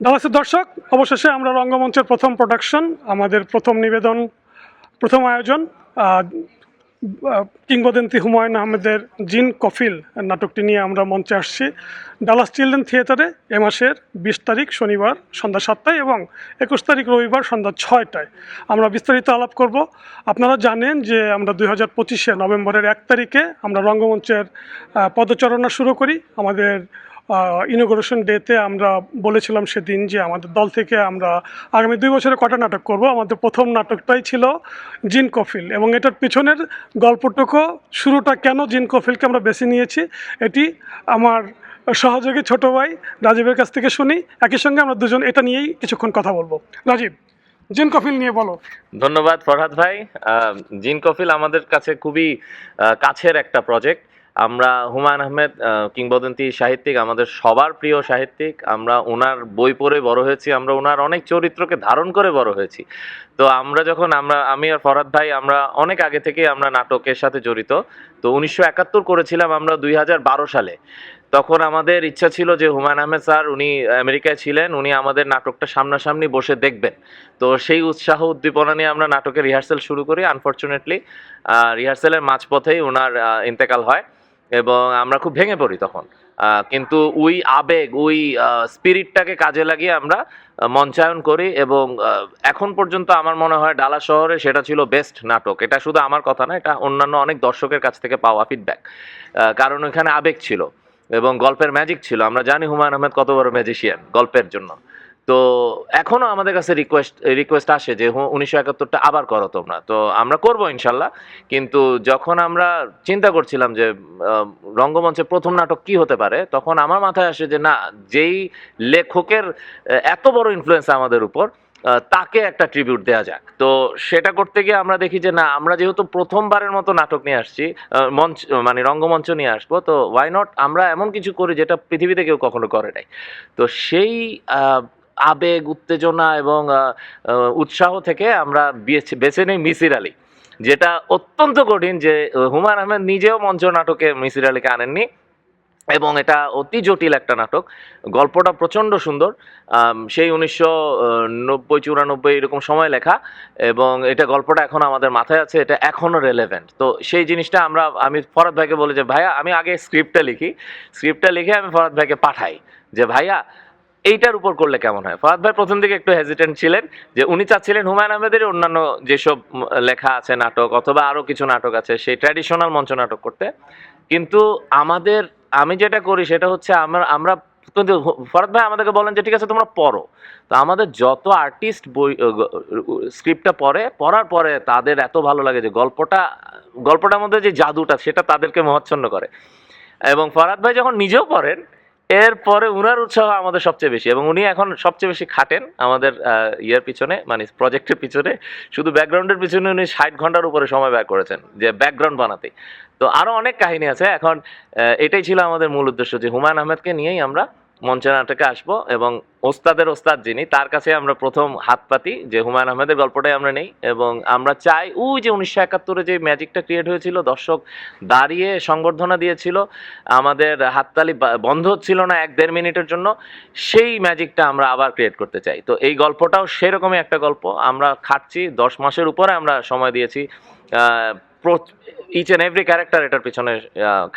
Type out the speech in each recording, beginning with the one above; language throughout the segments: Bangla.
ডালাসের দর্শক, অবশেষে আমরা রঙ্গমঞ্চের প্রথম প্রোডাকশন, আমাদের প্রথম নিবেদন, প্রথম আয়োজন কিংবদন্তি হুমায়ুন আহমেদের জিন কফিল নাটকটি নিয়ে আমরা মঞ্চে আসছি ডালাস চিলড্রেন থিয়েটারে এ মাসের 20 তারিখ শনিবার সন্ধ্যা 7টায় এবং 21 তারিখ রবিবার সন্ধ্যা 6টায়। আমরা বিস্তারিত আলাপ করব। আপনারা জানেন যে আমরা 2025 নভেম্বরের 1 তারিখে আমরা রঙ্গমঞ্চের পদচারণা শুরু করি। আমাদের ইনোগ্রেশন ডেতে আমরা বলেছিলাম সেদিন যে আমাদের দল থেকে আমরা আগামী 2 বছরে কটা নাটক করব। আমাদের প্রথম নাটকটাই ছিল জিন কফিল এবং এটার পিছনের গল্পটুকু শুরুটা কেন জিন কফিলকে আমরা বেছে নিয়েছি এটি আমার সহযোগী ছোট ভাই রাজীবের কাছ থেকে শুনি। একই সঙ্গে আমরা দুজন এটা নিয়েই কিছুক্ষণ কথা বলবো। রাজীব, জিন কফিল নিয়ে বলো। ধন্যবাদ ফরহাদ ভাই। জিন কফিল আমাদের কাছে খুবই কাছের একটা প্রজেক্ট। আমরা হুমায়ুন আহমেদ কিংবদন্তি সাহিত্যিক, আমাদের সবার প্রিয় সাহিত্যিক। আমরা ওনার বই পড়ে বড় হয়েছি, আমরা ওনার অনেক চরিত্রকে ধারণ করে বড় হয়েছি। তো আমি আর ফরহাদ ভাই আমরা অনেক আগে থেকে আমরা নাটকের সাথে জড়িত। তো 1971 করেছিলাম আমরা 2012 সালে। তখন আমাদের ইচ্ছা ছিল যে হুমায়ুন আহমেদ স্যার উনি আমেরিকায় ছিলেন, উনি আমাদের নাটকটা সামনাসামনি বসে দেখবেন। তো সেই উৎসাহ উদ্দীপনা নিয়ে আমরা নাটকের রিহার্সেল শুরু করি। আনফর্চুনেটলি রিহার্সেলের মাঝপথেই ওনার ইন্তেকাল হয় এবং আমরা খুব ভেঙে পড়ি তখন। কিন্তু ওই আবেগ, ওই স্পিরিটটাকে কাজে লাগিয়ে আমরা মঞ্চায়ন করি এবং এখন পর্যন্ত আমার মনে হয় ডালা শহরে সেটা ছিল বেস্ট নাটক। এটা শুধু আমার কথা না, এটা অন্যান্য অনেক দর্শকের কাছ থেকে পাওয়া ফিডব্যাক। কারণ ওইখানে আবেগ ছিল এবং গল্পের ম্যাজিক ছিল। আমরা জানি হুমায়ুন আহমেদ কত বড় ম্যাজিশিয়ান গল্পের জন্য। তো এখনো আমাদের কাছে রিকোয়েস্ট আসে যে 1971টা আবার করো তোমরা। তো আমরা করবো ইনশাল্লাহ। কিন্তু যখন আমরা চিন্তা করছিলাম যে রঙ্গমঞ্চে প্রথম নাটক কি হতে পারে, তখন আমার মাথায় আসে যে না, যেই লেখকের এত বড় ইনফ্লুয়েন্স আমাদের উপর, তাকে একটা ট্রিবিউট দেওয়া যাক। তো সেটা করতে গিয়ে আমরা দেখি যে না, আমরা যেহেতু প্রথমবারের মতো নাটক নিয়ে আসছি, মঞ্চ মানে রঙ্গমঞ্চ নিয়ে আসবো, তো ওয়াই নট আমরা এমন কিছু করি যেটা পৃথিবীতে কেউ কখনো করে নাই। তো সেই আবেগ, উত্তেজনা এবং উৎসাহ থেকে আমরা বেছে নিই মিসির আলী, যেটা অত্যন্ত কঠিন যে হুমায়ুন আহমেদ নিজেও মঞ্চ নাটকে মিসির আলীকে আনেননি এবং এটা অতি জটিল একটা নাটক। গল্পটা প্রচণ্ড সুন্দর, সেই 1990-94 এরকম সময় লেখা এবং এটা গল্পটা এখন আমাদের মাথায় আছে, এটা এখনও রেলেভেন্ট। তো সেই জিনিসটা আমি ফরহাদ ভাইকে বলি যে ভাইয়া, আমি আগে স্ক্রিপ্টটা লিখে আমি ফরহাদ ভাইকে পাঠাই যে ভাইয়া এইটার উপর করলে কেমন হয়। ফরহাদ ভাই প্রথম দিকে একটু হেজিটেন্ট ছিলেন, যে উনি চাচ্ছিলেন হুমায়ুন আহমেদের অন্যান্য যেসব লেখা আছে নাটক অথবা আরও কিছু নাটক আছে সেই ট্র্যাডিশনাল মঞ্চ নাটক করতে। কিন্তু আমি যেটা করি সেটা হচ্ছে আমরা কিন্তু ফরহাদ ভাই আমাদেরকে বলেন যে ঠিক আছে তোমরা পড়ো। তো আমাদের যত আর্টিস্ট স্ক্রিপ্টটা পড়ার পরে তাদের এত ভালো লাগে যে গল্পটার মধ্যে যে জাদুটা সেটা তাদেরকে মোহাচ্ছন্ন করে। এবং ফরহাদ ভাই যখন নিজেও পড়েন, এরপরে উনার উৎসাহ আমাদের সবচেয়ে বেশি এবং উনি এখন সবচেয়ে বেশি খাটেন আমাদের ইয়ের পিছনে, মানে প্রজেক্টের পিছনে। শুধু ব্যাকগ্রাউন্ডের পিছনে উনি 60 ঘন্টার উপরে সময় ব্যয় করেছেন যে ব্যাকগ্রাউন্ড বানাতে। তো আরও অনেক কাহিনী আছে। এখন এটাই ছিল আমাদের মূল উদ্দেশ্য যে হুমায়ুন আহমেদকে নিয়েই আমরা মঞ্চ নাটকে আসবো এবং ওস্তাদের ওস্তাদ যিনি, তার কাছে আমরা প্রথম হাত পাতি যে হুমায়ুন আহমেদের গল্পটাই আমরা নেই। এবং আমরা চাই ওই যে 1971-এ যে ম্যাজিকটা ক্রিয়েট হয়েছিল, দর্শক দাঁড়িয়ে সংবর্ধনা দিয়েছিল, আমাদের হাততালি বন্ধ হচ্ছিল না 1-1.5 মিনিটের জন্য, সেই ম্যাজিকটা আমরা আবার ক্রিয়েট করতে চাই। তো এই গল্পটাও সেরকমই একটা গল্প। আমরা খাটছি 10 মাসের উপরে আমরা সময় দিয়েছি, ইচ অ্যান্ড এভরি ক্যারেক্টার এটার পিছনে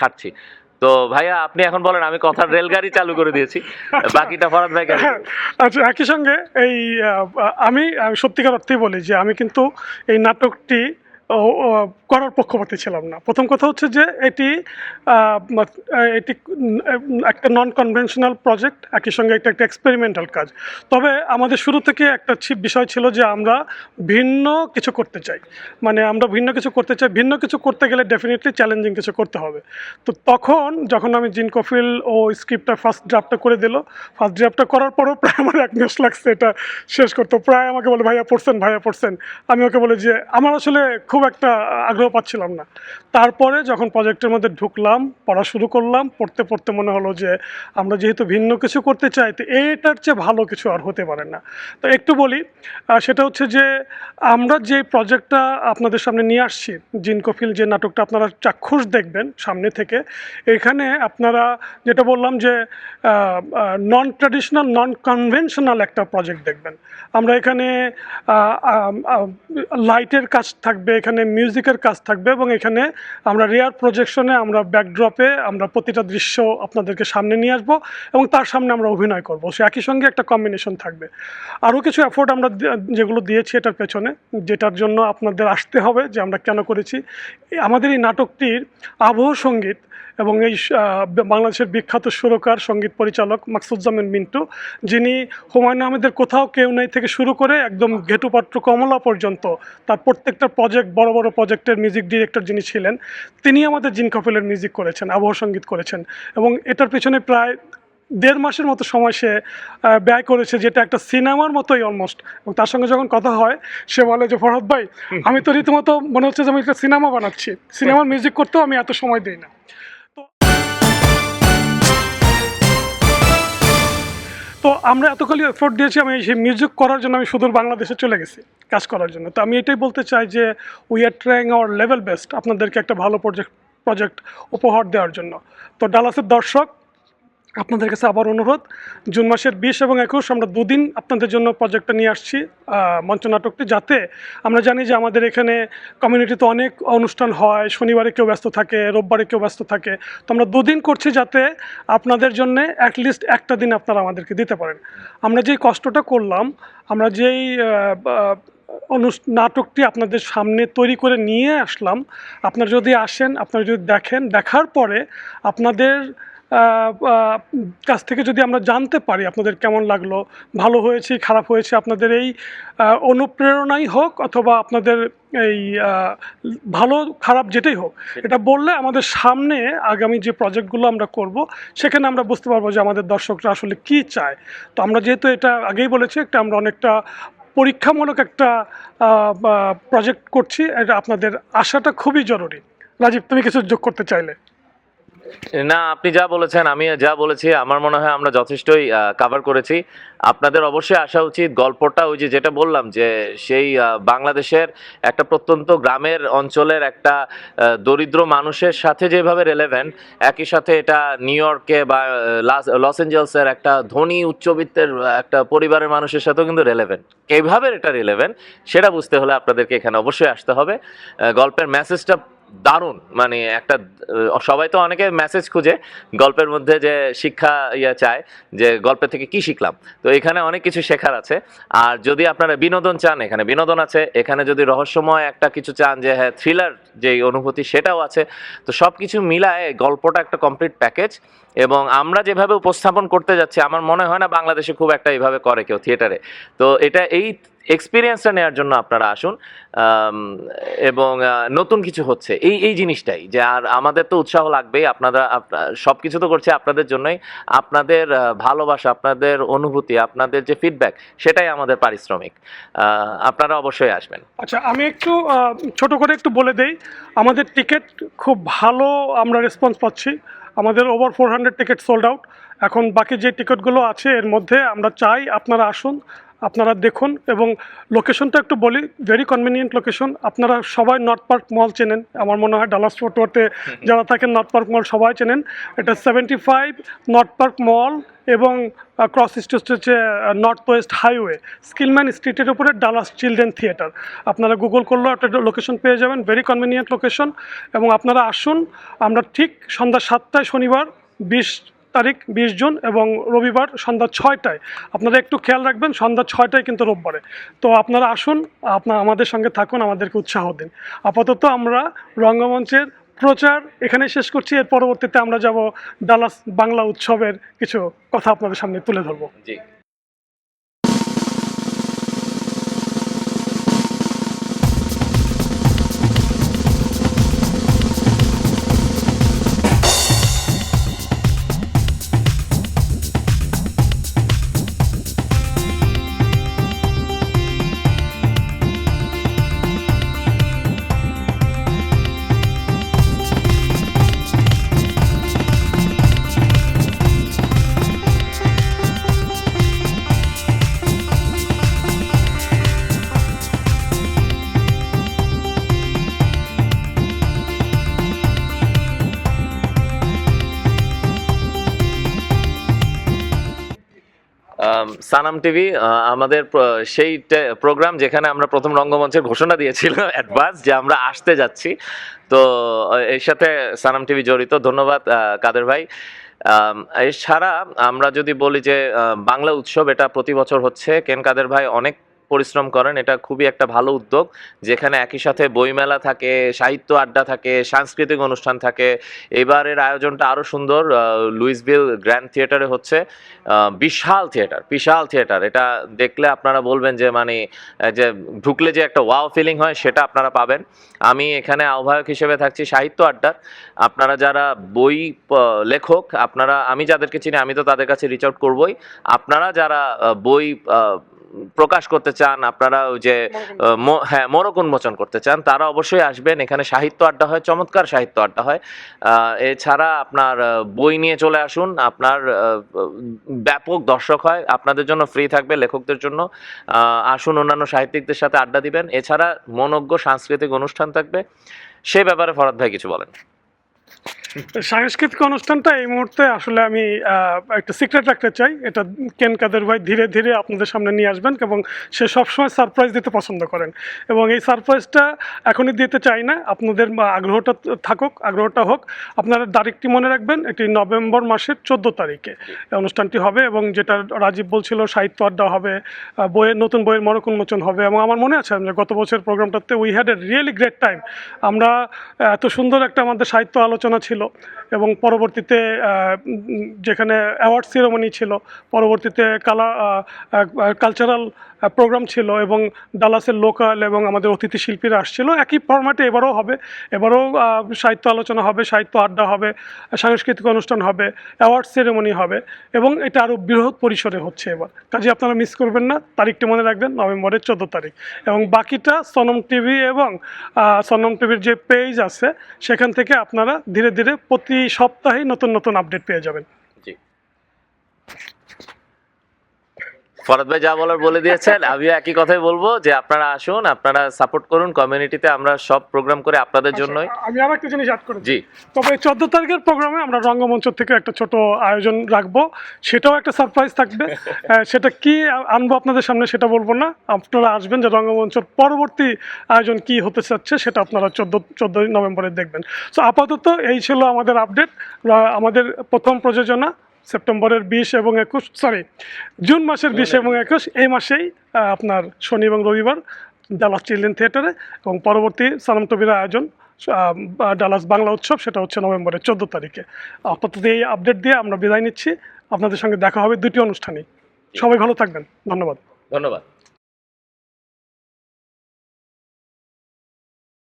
খাটছি। তো ভাইয়া আপনি এখন বলেন, আমি কথার রেলগাড়ি চালু করে দিয়েছি, বাকিটা ফরহাদ ভাই। আচ্ছা, একই সঙ্গে আমি সত্যিকার অর্থেই বলি যে আমি কিন্তু এই নাটকটি করার পক্ষপাতী ছিলাম না। প্রথম কথা হচ্ছে যে এটি একটা নন কনভেনশনাল প্রজেক্ট, একই সঙ্গে একটা এক্সপেরিমেন্টাল কাজ। তবে আমাদের শুরু থেকে একটা বিষয় ছিল যে আমরা ভিন্ন কিছু করতে চাই, ভিন্ন কিছু করতে গেলে ডেফিনেটলি চ্যালেঞ্জিং কিছু করতে হবে। তো যখন আমি জিন কফিল ও স্ক্রিপ্টটা ফার্স্ট ড্রাফটটা করার পরও প্রায় আমার 1 মাস লাগছে এটা শেষ করতে। প্রায় আমাকে বলে ভাইয়া পড়ছেন। আমি ওকে বলি যে আমার আসলে খুব একটা আগ্রহ পাচ্ছিলাম না। তারপরে যখন প্রজেক্টের মধ্যে ঢুকলাম, পড়া শুরু করলাম, পড়তে পড়তে মনে হলো যে আমরা যেহেতু ভিন্ন কিছু করতে চাই, তো এটার চেয়ে ভালো কিছু আর হতে পারে না। তো একটু বলি, সেটা হচ্ছে যে আমরা যে প্রজেক্টটা আপনাদের সামনে নিয়ে আসছি, জিন কফিল যে নাটকটা আপনারা চাক্ষুষ দেখবেন সামনে থেকে, এখানে আপনারা যেটা বললাম যে নন ট্র্যাডিশনাল, নন কনভেনশনাল একটা প্রজেক্ট দেখবেন। আমরা এখানে লাইটের কাজ থাকবে, এখানে মিউজিকের কাজ থাকবে, এবং এখানে আমরা রেয়ার প্রজেকশনে, আমরা ব্যাকড্রপে আমরা প্রতিটা দৃশ্য আপনাদেরকে সামনে নিয়ে আসবো এবং তার সামনে আমরা অভিনয় করব, সে একই সঙ্গে একটা কম্বিনেশন থাকবে। আরও কিছু এফোর্ট আমরা যেগুলো দিয়েছি এটার পেছনে, যেটার জন্য আপনাদের আসতে হবে যে আমরা কেন করেছি। আমাদের এই নাটকটির আবহ সঙ্গীত এবং এই বাংলাদেশের বিখ্যাত সুরকার, সঙ্গীত পরিচালক মাকসুদজামিন মিন্টু, যিনি হুমায়ুন আহমেদের কোথাও কেউ নেই থেকে শুরু করে একদম ঘেটুপাত্র কমলা পর্যন্ত তার প্রত্যেকটা প্রজেক্ট, বড় বড় প্রজেক্টের মিউজিক ডিরেক্টর যিনি ছিলেন, তিনি আমাদের জিন কফিলের মিউজিক করেছেন, আবহ সঙ্গীত করেছেন, এবং এটার পেছনে প্রায় 1.5 মাসের মতো সময় সে ব্যয় করেছে, যেটা একটা সিনেমার মতোই অলমোস্ট। এবং তার সঙ্গে যখন কথা হয়, সে বলে যে ফরহাদ ভাই, আমি তো রীতিমতো মনে হচ্ছে যে আমি একটা সিনেমা বানাচ্ছি, সিনেমার মিউজিক করতেও আমি এত সময় দিই না। তো আমরা এতখানি এফোর্ট দিয়েছি, আমি সেই মিউজিক করার জন্য আমি সুদূর বাংলাদেশে চলে গেছি কাজ করার জন্য। তো আমি এটাই বলতে চাই যে we are trying hour level best আপনাদেরকে একটা ভালো প্রজেক্ট উপহার দেওয়ার জন্য। তো ডালাসের দর্শক, আপনাদের কাছে আবার অনুরোধ, জুন মাসের 20 এবং 21 আমরা 2 দিন আপনাদের জন্য প্রজেক্টটা নিয়ে আসছি, মঞ্চনাটকটি, যাতে আমরা জানি যে আমাদের এখানে কমিউনিটিতে অনেক অনুষ্ঠান হয়, শনিবারে কেউ ব্যস্ত থাকে, রোববারে কেউ ব্যস্ত থাকে, তো আমরা 2 দিন করছি যাতে আপনাদের জন্য অ্যাটলিস্ট একটা দিন আপনারা আমাদেরকে দিতে পারেন। আমরা যেই কষ্টটা করলাম, আমরা যেই নাটকটি আপনাদের সামনে তৈরি করে নিয়ে আসলাম, আপনারা যদি আসেন, আপনারা যদি দেখেন, দেখার পরে আপনাদের কাছ থেকে যদি আমরা জানতে পারি আপনাদের কেমন লাগলো, ভালো হয়েছে খারাপ হয়েছে, আপনাদের এই অনুপ্রেরণাই হোক অথবা আপনাদের এই ভালো খারাপ যেটাই হোক, এটা বললে আমাদের সামনে আগামী যে প্রজেক্টগুলো আমরা করব সেখানে আমরা বুঝতে পারবো যে আমাদের দর্শকরা আসলে কী চায়। তো আমরা যেহেতু এটা আগেই বলেছি, একটা আমরা অনেকটা পরীক্ষামূলক একটা প্রজেক্ট করছি, এটা আপনাদের আসাটা খুবই জরুরি। রাজীব, তুমি কিছু যোগ করতে চাইলে? না, আপনি যা বলেছেন, আমি যা বলেছি, আমার মনে হয় আমরা যথেষ্টই কভার করেছি। আপনাদের অবশ্যই আসা উচিত। গল্পটা ওই যেটা বললাম, যে সেই বাংলাদেশের একটা প্রত্যন্ত গ্রামের অঞ্চলের একটা দরিদ্র মানুষের সাথে যেভাবে রেলেভেন্ট, একই সাথে এটা নিউ ইয়র্কে বা লস অ্যাঞ্জেলসের একটা ধনী উচ্চবিত্তের একটা পরিবারের মানুষের সাথেও কিন্তু রেলেভেন্ট। এইভাবে এটা রেলেভেন্ট সেটা বুঝতে হলে আপনাদেরকে এখানে অবশ্যই আসতে হবে। গল্পের মেসেজটা দারুণ, মানে একটা সবাই তো অনেকে মেসেজ খুঁজে গল্পের মধ্যে, যে শিক্ষা চায় যে গল্পের থেকে কি শিখলাম, তো এখানে অনেক কিছু শেখার আছে। আর যদি আপনারা বিনোদন চান, এখানে বিনোদন আছে। এখানে যদি রহস্যময় একটা কিছু চান, যে হ্যাঁ থ্রিলার যে অনুভূতি, সেটাও আছে। তো সব কিছু মিলায় গল্পটা একটা কমপ্লিট প্যাকেজ। এবং আমরা যেভাবে উপস্থাপন করতে যাচ্ছি, আমার মনে হয় না বাংলাদেশে খুব একটা এইভাবে করে কেউ থিয়েটারে। তো এটা এই এক্সপিরিয়েন্সটা নেওয়ার জন্য আপনারা আসুন। এবং নতুন কিছু হচ্ছে এই জিনিসটাই, যে আর আমাদের তো উৎসাহ লাগবেই। আপনারা সব কিছু তো করছে আপনাদের জন্যই। আপনাদের ভালোবাসা, আপনাদের অনুভূতি, আপনাদের যে ফিডব্যাক, সেটাই আমাদের পারিশ্রমিক। আপনারা অবশ্যই আসবেন। আচ্ছা, আমি একটু ছোট করে একটু বলে দেই, আমাদের টিকিট খুব ভালো আমরা রেসপন্স পাচ্ছি। আমাদের ওভার 400 টিকিট সোল্ড আউট। এখন বাকি যে টিকিটগুলো আছে এর মধ্যে আমরা চাই আপনারা আসুন, আপনারা দেখুন। এবং লোকেশনটা একটু বলি, ভেরি কনভিনিয়েন্ট লোকেশন। আপনারা সবাই নর্থ পার্ক মল চেনেন, আমার মনে হয় ডালাস ফোর্ট ওয়ার্থে যারা থাকেন নর্থ পার্ক মল সবাই চেনেন। এটা 75 নর্থ পার্ক মল এবং ক্রস স্ট্রিট হচ্ছে নর্থ ওয়েস্ট হাইওয়ে, স্কিলম্যান স্ট্রিটের উপরে ডালাস চিলড্রেন থিয়েটার। আপনারা গুগল করলেও একটা লোকেশন পেয়ে যাবেন, ভেরি কনভিনিয়েন্ট লোকেশন। এবং আপনারা আসুন, আমরা ঠিক সন্ধ্যা 7টায় শনিবার 20 তারিখ 20 জুন এবং রবিবার সন্ধ্যা 6টায়। আপনারা একটু খেয়াল রাখবেন, সন্ধ্যা 6টায় কিন্তু রোববারে। তো আপনারা আসুন, আমাদের সঙ্গে থাকুন, আমাদেরকে উৎসাহ দিন। আপাতত আমরা রঙ্গমঞ্চের প্রচার এখানে শেষ করছি। এর পরবর্তীতে আমরা যাব ডালাস বাংলা উৎসবের কিছু কথা আপনাদের সামনে তুলে ধরবো। জি। সানাম টিভি আমাদের সেই প্রোগ্রাম যেখানে আমরা প্রথম রঙ্গমঞ্চের ঘোষণা দিয়েছিলাম অ্যাডভান্স যে আমরা আসতে যাচ্ছি, তো এর সাথে সানাম টিভি জড়িত। ধন্যবাদ কাদের ভাই। এছাড়া আমরা যদি বলি যে বাংলা উৎসব, এটা প্রতি বছর হচ্ছে। কেন কাদের ভাই অনেক পরিশ্রম করেন, এটা খুবই একটা ভালো উদ্যোগ, যেখানে একই সাথে বইমেলা থাকে, সাহিত্য আড্ডা থাকে, সাংস্কৃতিক অনুষ্ঠান থাকে। এবারের আয়োজনটা আরও সুন্দর। লুইসভিল গ্র্যান্ড থিয়েটারে হচ্ছে। বিশাল থিয়েটার, এটা দেখলে আপনারা বলবেন যে মানে যে ঢুকলে যে একটা ওয়াও ফিলিং হয়, সেটা আপনারা পাবেন। আমি এখানে আহ্বায়ক হিসেবে থাকছি সাহিত্য আড্ডার। আপনারা যারা বই লেখক, আমি যাদেরকে চিনি, আমি তো তাদের কাছে রিচ আউট করবই। আপনারা যারা বই প্রকাশ করতে চান, আপনারা ওই যে মোড়ক উন্মোচন করতে চান, তারা অবশ্যই আসবেন। এখানে সাহিত্য আড্ডা হয়, চমৎকার সাহিত্য আড্ডা হয়। এছাড়া আপনার বই নিয়ে চলে আসুন, আপনার ব্যাপক দর্শক হয়, আপনাদের জন্য ফ্রি থাকবে, লেখকদের জন্য আসুন, অন্যান্য সাহিত্যিকদের সাথে আড্ডা দিবেন। এছাড়া মনোজ্ঞ সাংস্কৃতিক অনুষ্ঠান থাকবে। সে ব্যাপারে ফরাদ ভাই কিছু বলেন। সাংস্কৃতিক অনুষ্ঠানটা এই মুহূর্তে আসলে আমি একটা সিক্রেট রাখতে চাই। এটা কেন কাদের ভাই ধীরে ধীরে আপনাদের সামনে নিয়ে আসবেন, এবং সে সবসময় সারপ্রাইজ দিতে পছন্দ করেন, এবং এই সারপ্রাইজটা এখনই দিতে চাই না। আপনাদের আগ্রহটা থাকুক, আগ্রহটা হোক। আপনারা তারিখটি মনে রাখবেন, এটি নভেম্বর মাসের 14 তারিখে অনুষ্ঠানটি হবে, এবং যেটা রাজীব বলছিল সাহিত্য আড্ডা হবে, নতুন বইয়ের মোড়ক উন্মোচন হবে। এবং আমার মনে আছে যে গত বছর প্রোগ্রামটাতে we had a really great time. আমরা এত সুন্দর একটা আমাদের সাহিত্য আলোচনা ছিল, এবং পরবর্তীতে যেখানে অ্যাওয়ার্ড সেরেমনি ছিল, পরবর্তীতে কালচারাল প্রোগ্রাম ছিল, এবং ডালাসের লোকাল এবং আমাদের অতিথি শিল্পীরা আসছিল। একই ফরম্যাটে এবারও হবে। এবারও সাহিত্য আলোচনা হবে, সাহিত্য আড্ডা হবে, সাংস্কৃতিক অনুষ্ঠান হবে, অ্যাওয়ার্ড সেরেমনি হবে, এবং এটা আরও বৃহৎ পরিসরে হচ্ছে এবার। কাজে আপনারা মিস করবেন না, তারিখটি মনে রাখবেন, নভেম্বরের 14 তারিখ। এবং বাকিটা সনম টিভি এবং সনম টিভির যে পেজ আছে, সেখান থেকে আপনারা ধীরে ধীরে প্রতি সপ্তাহেই নতুন নতুন আপডেট পেয়ে যাবেন। জি, ফরাদ ভাই যা বলার বলে দিয়েছেন। আমিও একই কথাই বলবো যে আপনারা আসুন, আপনারা সাপোর্ট করুন কমিউনিটিতে। আমরা সব প্রোগ্রাম করে আপনাদের জন্যই। আমি আর একটা জিনিস অ্যাড করি। জি, তবে 14 তারিখের প্রোগ্রামে আমরা রঙ্গমঞ্চ থেকে একটা ছোট আয়োজন রাখবো, সেটাও একটা সারপ্রাইজ থাকবে। সেটা কি আনবো আপনাদের সামনে সেটা বলবো না, আপনারা আসবেন যে রঙ্গমঞ্চের পরবর্তী আয়োজন কি হতে চাচ্ছে সেটা আপনারা 14 নভেম্বরে দেখবেন। সো আপাতত এই ছিল আমাদের আপডেট। আমাদের প্রথম প্রযোজনা সেপ্টেম্বরের 20 এবং 21, জুন মাসের 20 এবং 21, এই মাসেই আপনার শনি এবং রবিবার ডালাস চিলড্রেন থিয়েটারে, এবং পরবর্তী সানাম টিভির আয়োজন ডালাস বাংলা উৎসব, সেটা হচ্ছে নভেম্বরের 14 তারিখে। আপাতত এই আপডেট দিয়ে আমরা বিদায় নিচ্ছি। আপনাদের সঙ্গে দেখা হবে দুটি অনুষ্ঠানেই। সবাই ভালো থাকবেন। ধন্যবাদ।